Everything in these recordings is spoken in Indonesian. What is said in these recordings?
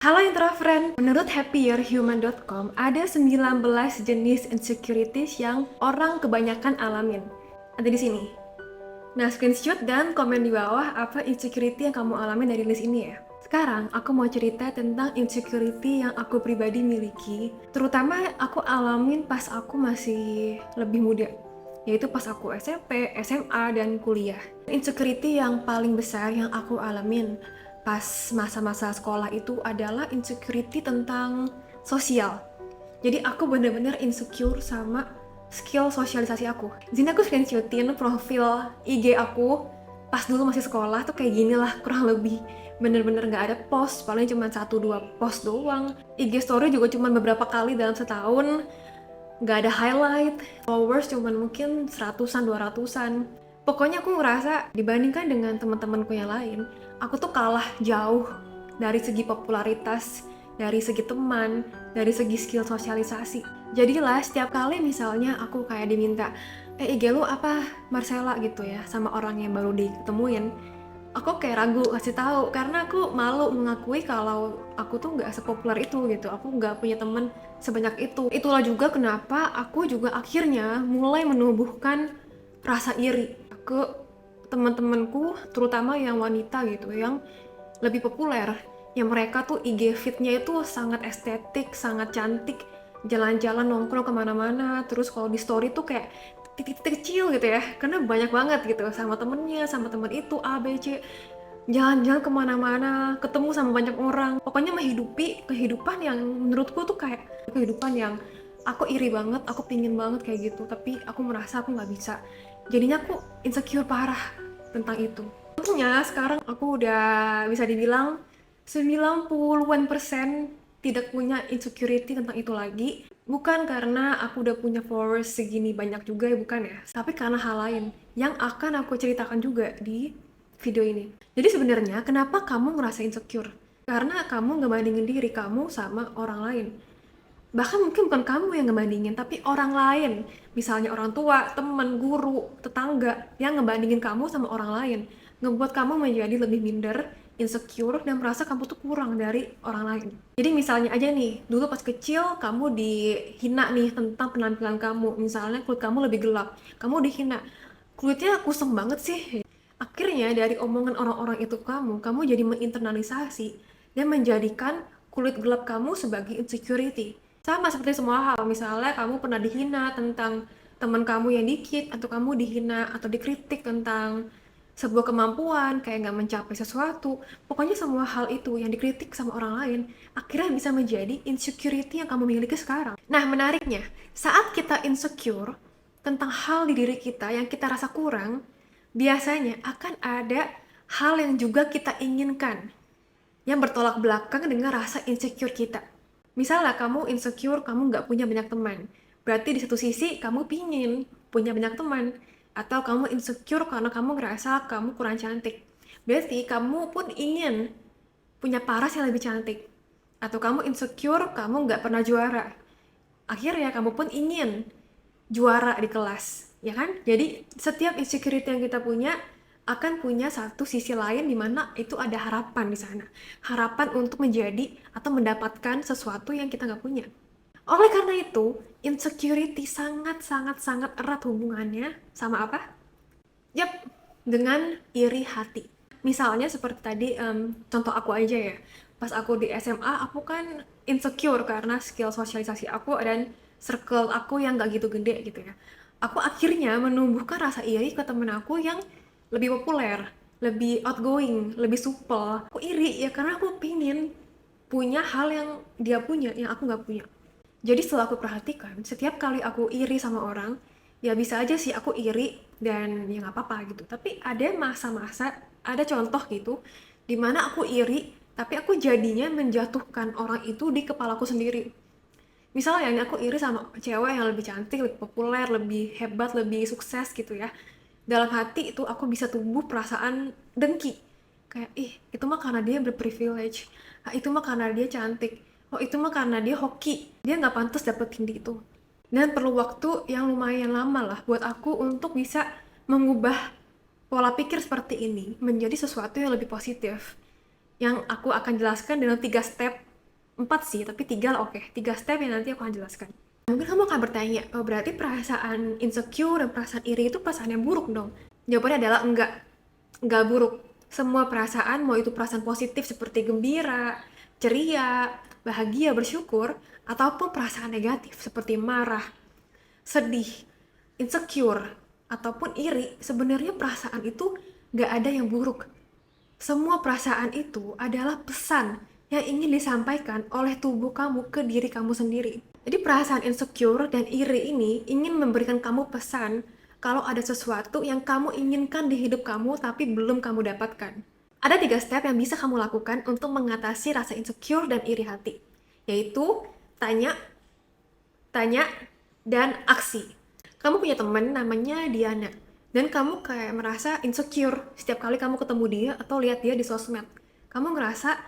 Halo Introvert, menurut happierhuman.com ada 19 jenis insecurities yang orang kebanyakan alamin. Ada di sini. Nah, screenshot dan komen di bawah apa insecurity yang kamu alami dari list ini ya. Sekarang aku mau cerita tentang insecurity yang aku pribadi miliki, terutama aku alamin pas aku masih lebih muda, yaitu pas aku SMP, SMA, dan kuliah. Insecurity yang paling besar yang aku alamin pas masa-masa sekolah itu adalah insecurity tentang sosial. Jadi aku bener-bener insecure sama skill sosialisasi aku. Di sini aku screenshotin profil IG aku pas dulu masih sekolah tuh kayak gini lah kurang lebih. Bener-bener gak ada post, paling cuma 1-2 post doang. IG story juga cuma beberapa kali dalam setahun. Gak ada highlight, followers cuma mungkin 100-an, 200-an. Pokoknya aku ngerasa dibandingkan dengan teman-temanku yang lain, aku tuh kalah jauh dari segi popularitas, dari segi teman, dari segi skill sosialisasi. Jadilah setiap kali misalnya aku kayak diminta, IG lu apa Marcella gitu ya, sama orang yang baru diketemuin, aku kayak ragu kasih tahu karena aku malu mengakui kalau aku tuh nggak sepopuler itu gitu. Aku nggak punya temen sebanyak itu. Itulah juga kenapa aku juga akhirnya mulai menumbuhkan rasa iri ke teman-temanku, terutama yang wanita gitu, yang lebih populer, yang mereka tuh IG feed-nya itu sangat estetik, sangat cantik, jalan-jalan nongkrong kemana-mana, terus kalau di story tuh kayak titik-titik kecil gitu ya, karena banyak banget gitu sama temennya, sama temen itu A, B, C, jalan-jalan kemana-mana, ketemu sama banyak orang, pokoknya menghidupi kehidupan yang menurutku tuh kayak kehidupan yang aku iri banget, aku pingin banget kayak gitu, tapi aku merasa aku nggak bisa. Jadinya aku insecure parah tentang itu. Tentunya sekarang aku udah bisa dibilang 90-an% tidak punya insecurity tentang itu lagi. Bukan karena aku udah punya followers segini banyak juga ya, bukan ya. Tapi karena hal lain yang akan aku ceritakan juga di video ini. Jadi sebenarnya kenapa kamu ngerasa insecure? Karena kamu ngebandingin diri kamu sama orang lain. Bahkan mungkin bukan kamu yang ngebandingin, tapi orang lain. Misalnya orang tua, teman, guru, tetangga yang ngebandingin kamu sama orang lain. Ngebuat kamu menjadi lebih minder, insecure, dan merasa kamu tuh kurang dari orang lain. Jadi misalnya aja nih, dulu pas kecil kamu dihina nih tentang penampilan kamu. Misalnya kulit kamu lebih gelap, kamu dihina. Kulitnya kusam banget sih. Akhirnya dari omongan orang-orang itu kamu jadi menginternalisasi dan menjadikan kulit gelap kamu sebagai insecurity. Sama seperti semua hal, misalnya kamu pernah dihina tentang teman kamu yang dikit, atau kamu dihina atau dikritik tentang sebuah kemampuan, kayak nggak mencapai sesuatu. Pokoknya semua hal itu yang dikritik sama orang lain, akhirnya bisa menjadi insecurity yang kamu miliki sekarang. Nah, menariknya, saat kita insecure tentang hal di diri kita yang kita rasa kurang, biasanya akan ada hal yang juga kita inginkan, yang bertolak belakang dengan rasa insecure kita. Misalnya kamu insecure, kamu nggak punya banyak teman. Berarti di satu sisi kamu pingin punya banyak teman. Atau kamu insecure karena kamu ngerasa kamu kurang cantik. Berarti kamu pun ingin punya paras yang lebih cantik. Atau kamu insecure, kamu nggak pernah juara. Akhirnya kamu pun ingin juara di kelas, ya kan? Jadi setiap insecurity yang kita punya akan punya satu sisi lain di mana itu ada harapan di sana. Harapan untuk menjadi atau mendapatkan sesuatu yang kita nggak punya. Oleh karena itu, insecurity sangat erat hubungannya sama apa? Yap, dengan iri hati. Misalnya seperti tadi, contoh aku aja ya. Pas aku di SMA, aku kan insecure karena skill sosialisasi aku dan circle aku yang gak gitu gede gitu ya. Aku akhirnya menumbuhkan rasa iri ke temen aku yang lebih populer, lebih outgoing, lebih supel. Aku iri ya karena aku pingin punya hal yang dia punya, yang aku gak punya. Jadi setelah aku perhatikan, setiap kali aku iri sama orang, ya bisa aja sih aku iri dan ya nggak apa-apa gitu. Tapi ada masa-masa, ada contoh gitu, dimana aku iri, tapi aku jadinya menjatuhkan orang itu di kepalaku sendiri. Misalnya nih aku iri sama cewek yang lebih cantik, lebih populer, lebih hebat, lebih sukses gitu ya. Dalam hati itu aku bisa tumbuh perasaan dengki. Kayak, ih itu mah karena dia berprivilege. Ah, itu mah karena dia cantik. Oh itu mah karena dia hoki. Dia nggak pantas dapetin di itu. Dan perlu waktu yang lumayan lama lah buat aku untuk bisa mengubah pola pikir seperti ini menjadi sesuatu yang lebih positif. Yang aku akan jelaskan dalam 3 step 4 sih, tapi 3 lah, oke. 3 step yang nanti aku akan jelaskan. Mungkin kamu akan bertanya, oh berarti perasaan insecure dan perasaan iri itu perasaan yang buruk dong? Jawabannya adalah enggak buruk. Semua perasaan, mau itu perasaan positif seperti gembira, ceria, bahagia, bersyukur, ataupun perasaan negatif seperti marah, sedih, insecure, ataupun iri, sebenarnya perasaan itu nggak ada yang buruk. Semua perasaan itu adalah pesan yang ingin disampaikan oleh tubuh kamu ke diri kamu sendiri. Jadi perasaan insecure dan iri ini ingin memberikan kamu pesan kalau ada sesuatu yang kamu inginkan di hidup kamu tapi belum kamu dapatkan. Ada 3 step yang bisa kamu lakukan untuk mengatasi rasa insecure dan iri hati, yaitu tanya, tanya, dan aksi. Kamu punya teman namanya Diana, dan kamu kayak merasa insecure setiap kali kamu ketemu dia atau lihat dia di sosmed. Kamu ngerasa,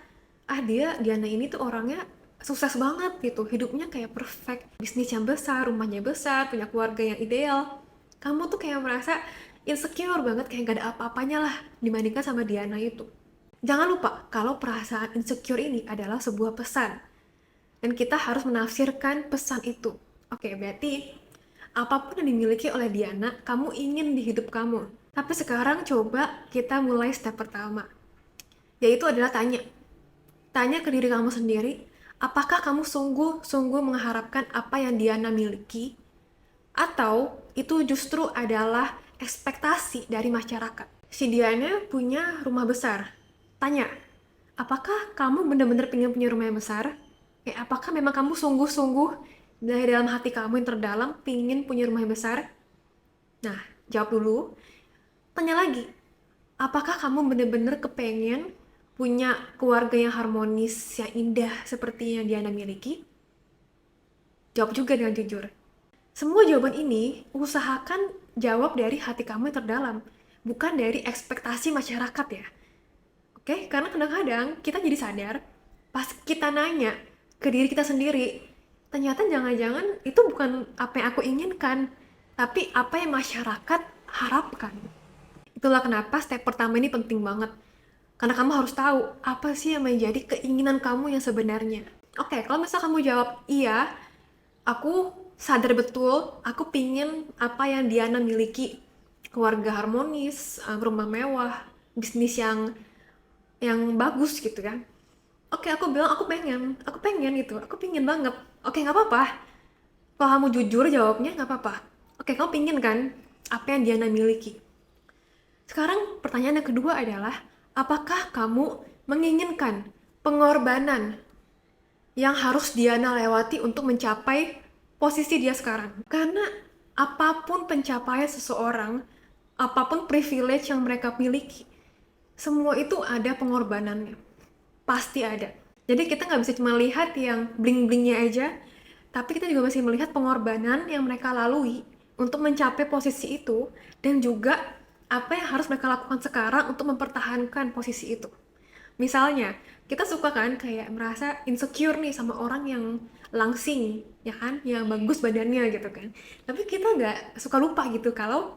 Diana ini tuh orangnya sukses banget gitu, hidupnya kayak perfect, bisnis yang besar, rumahnya besar, punya keluarga yang ideal. Kamu tuh kayak merasa insecure banget, kayak gak ada apa-apanya lah dibandingkan sama Diana itu. Jangan lupa kalau perasaan insecure ini adalah sebuah pesan, dan kita harus menafsirkan pesan itu. Oke, berarti apapun yang dimiliki oleh Diana, kamu ingin di hidup kamu. Tapi sekarang coba kita mulai step pertama, yaitu adalah tanya. Tanya ke diri kamu sendiri, apakah kamu sungguh-sungguh mengharapkan apa yang Diana miliki? Atau itu justru adalah ekspektasi dari masyarakat? Si Diana punya rumah besar. Tanya, apakah kamu benar-benar pengen punya rumah yang besar? Apakah memang kamu sungguh-sungguh dari dalam hati kamu yang terdalam pingin punya rumah yang besar? Nah, jawab dulu. Tanya lagi, apakah kamu benar-benar kepengen punya keluarga yang harmonis, yang indah seperti yang Diana miliki? Jawab juga dengan jujur. Semua jawaban ini usahakan jawab dari hati kamu yang terdalam, bukan dari ekspektasi masyarakat ya. Oke, karena kadang-kadang kita jadi sadar pas kita nanya ke diri kita sendiri, ternyata jangan-jangan itu bukan apa yang aku inginkan, tapi apa yang masyarakat harapkan. Itulah kenapa step pertama ini penting banget. Karena kamu harus tahu apa sih yang menjadi keinginan kamu yang sebenarnya. Oke, kalau misal kamu jawab iya, aku sadar betul, aku pingin apa yang Diana miliki. Keluarga harmonis, rumah mewah, bisnis yang bagus gitu kan. Oke, aku bilang aku pengen gitu, aku pingin banget. Oke, nggak apa-apa. Kalau kamu jujur jawabnya nggak apa-apa. Oke, kamu pingin kan apa yang Diana miliki. Sekarang pertanyaan yang kedua adalah, apakah kamu menginginkan pengorbanan yang harus Diana lewati untuk mencapai posisi dia sekarang? Karena apapun pencapaian seseorang, apapun privilege yang mereka miliki, semua itu ada pengorbanannya. Pasti ada. Jadi kita nggak bisa cuma lihat yang bling-blingnya aja, tapi kita juga masih melihat pengorbanan yang mereka lalui untuk mencapai posisi itu, dan juga apa yang harus mereka lakukan sekarang untuk mempertahankan posisi itu. Misalnya, kita suka kan kayak merasa insecure nih sama orang yang langsing, ya kan? Yang bagus badannya gitu kan. Tapi kita nggak suka lupa gitu kalau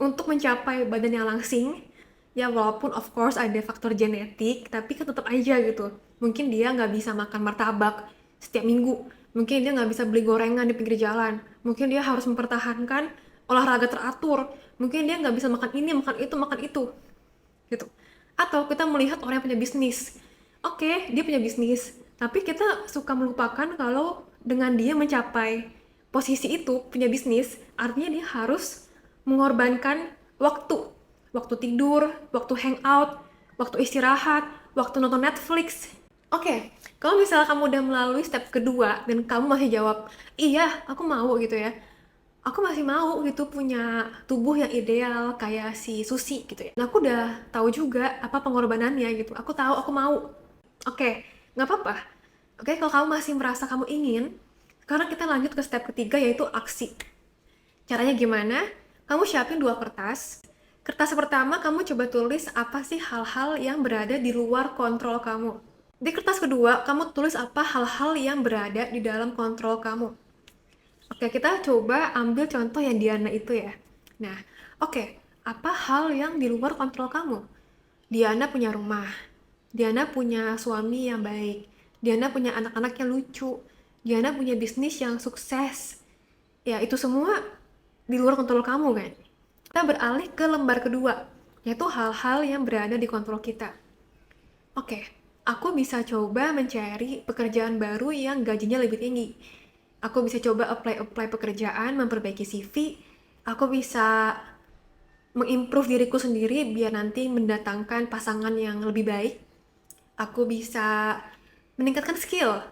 untuk mencapai badan yang langsing, ya walaupun of course ada faktor genetik, tapi kan tetap aja gitu. Mungkin dia nggak bisa makan martabak setiap minggu. Mungkin dia nggak bisa beli gorengan di pinggir jalan. Mungkin dia harus mempertahankan olahraga teratur. Mungkin dia nggak bisa makan ini, makan itu. Gitu. Atau kita melihat orang yang punya bisnis. Oke, dia punya bisnis. Tapi kita suka melupakan kalau dengan dia mencapai posisi itu, punya bisnis, artinya dia harus mengorbankan waktu tidur, waktu hangout, waktu istirahat, waktu nonton Netflix. Oke, kalau misalnya kamu udah melalui step kedua dan kamu masih jawab, iya, aku mau gitu ya. Aku masih mau gitu punya tubuh yang ideal kayak si Susi gitu ya. Nah, aku udah tahu juga apa pengorbanannya gitu. Aku tahu, aku mau. Oke, nggak apa-apa. Oke, kalau kamu masih merasa kamu ingin, sekarang kita lanjut ke step ketiga yaitu aksi. Caranya gimana? Kamu siapin 2 kertas. Kertas pertama kamu coba tulis apa sih hal-hal yang berada di luar kontrol kamu. Di kertas kedua kamu tulis apa hal-hal yang berada di dalam kontrol kamu. Oke, kita coba ambil contoh yang Diana itu ya. Nah, oke, apa hal yang di luar kontrol kamu? Diana punya rumah, Diana punya suami yang baik, Diana punya anak-anak yang lucu, Diana punya bisnis yang sukses. Ya, itu semua di luar kontrol kamu kan. Kita beralih ke lembar kedua, yaitu hal-hal yang berada di kontrol kita. Oke, aku bisa coba mencari pekerjaan baru yang gajinya lebih tinggi. Aku bisa coba apply pekerjaan, memperbaiki CV. Aku bisa mengimprove diriku sendiri biar nanti mendatangkan pasangan yang lebih baik. Aku bisa meningkatkan skill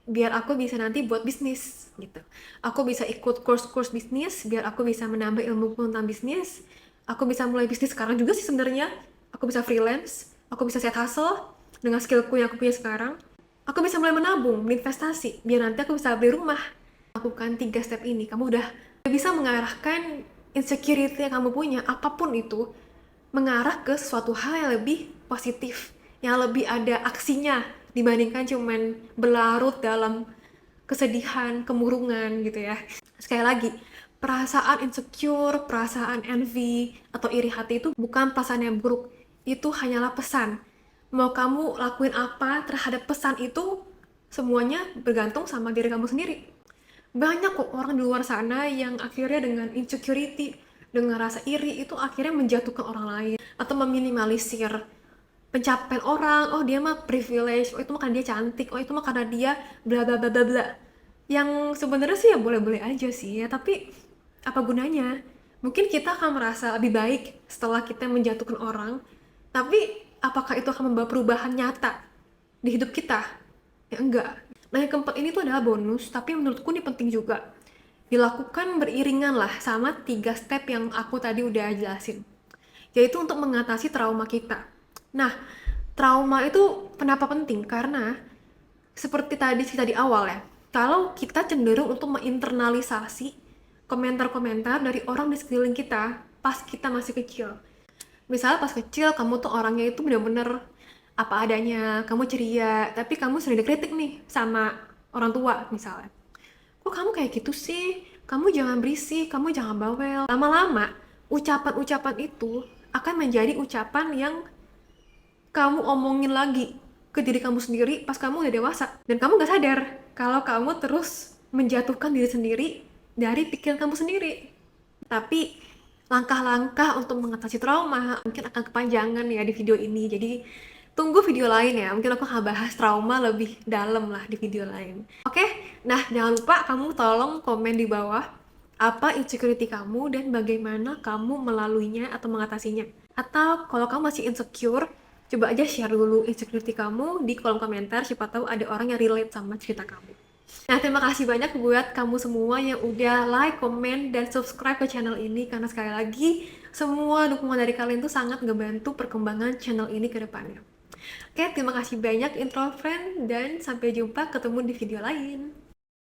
biar aku bisa nanti buat bisnis gitu. Aku bisa ikut course-course bisnis biar aku bisa menambah ilmu tentang bisnis. Aku bisa mulai bisnis sekarang juga sih sebenarnya. Aku bisa freelance, aku bisa side hustle dengan skillku yang aku punya sekarang. Aku bisa mulai menabung, berinvestasi biar nanti aku bisa beli rumah. Lakukan 3 step ini, kamu udah bisa mengarahkan insecurity yang kamu punya, apapun itu, mengarah ke sesuatu hal yang lebih positif, yang lebih ada aksinya dibandingkan cuman berlarut dalam kesedihan, kemurungan gitu ya. Sekali lagi, perasaan insecure, perasaan envy, atau iri hati itu bukan perasaan yang buruk. Itu hanyalah pesan. Mau kamu lakuin apa terhadap pesan itu, semuanya bergantung sama diri kamu sendiri. Banyak kok orang di luar sana yang akhirnya dengan insecurity, dengan rasa iri itu akhirnya menjatuhkan orang lain atau meminimalisir pencapaian orang. Oh, dia mah privilege, oh itu mah karena dia cantik, oh itu mah karena dia bla bla bla bla bla. Yang sebenarnya sih ya boleh-boleh aja sih ya, tapi apa gunanya? Mungkin kita akan merasa lebih baik setelah kita menjatuhkan orang, tapi apakah itu akan membawa perubahan nyata di hidup kita? Ya enggak. Nah, yang keempat ini tuh adalah bonus, tapi menurutku ini penting juga. Dilakukan beriringan lah sama 3 step yang aku tadi udah jelasin. Yaitu untuk mengatasi trauma kita. Nah, trauma itu kenapa penting? Karena seperti tadi cerita di awal ya, kalau kita cenderung untuk menginternalisasi komentar-komentar dari orang di sekeliling kita pas kita masih kecil. Misalnya pas kecil kamu tuh orangnya itu bener-bener apa adanya, kamu ceria, tapi kamu sering dikritik nih sama orang tua misalnya. Kok kamu kayak gitu sih? Kamu jangan berisik, kamu jangan bawel. Lama-lama, ucapan-ucapan itu akan menjadi ucapan yang kamu omongin lagi ke diri kamu sendiri pas kamu udah dewasa. Dan kamu gak sadar kalau kamu terus menjatuhkan diri sendiri dari pikiran kamu sendiri. Tapi langkah-langkah untuk mengatasi trauma mungkin akan kepanjangan ya di video ini. Jadi tunggu video lain ya. Mungkin aku akan bahas trauma lebih dalam lah di video lain. Oke? Nah, jangan lupa kamu tolong komen di bawah apa insecurity kamu dan bagaimana kamu melaluinya atau mengatasinya. Atau kalau kamu masih insecure, coba aja share dulu insecurity kamu di kolom komentar, siapa tahu ada orang yang relate sama cerita kamu. Nah, terima kasih banyak buat kamu semua yang udah like, komen, dan subscribe ke channel ini, karena sekali lagi, semua dukungan dari kalian tuh sangat ngebantu perkembangan channel ini ke depannya. Oke, terima kasih banyak intro friend, dan sampai jumpa ketemu di video lain.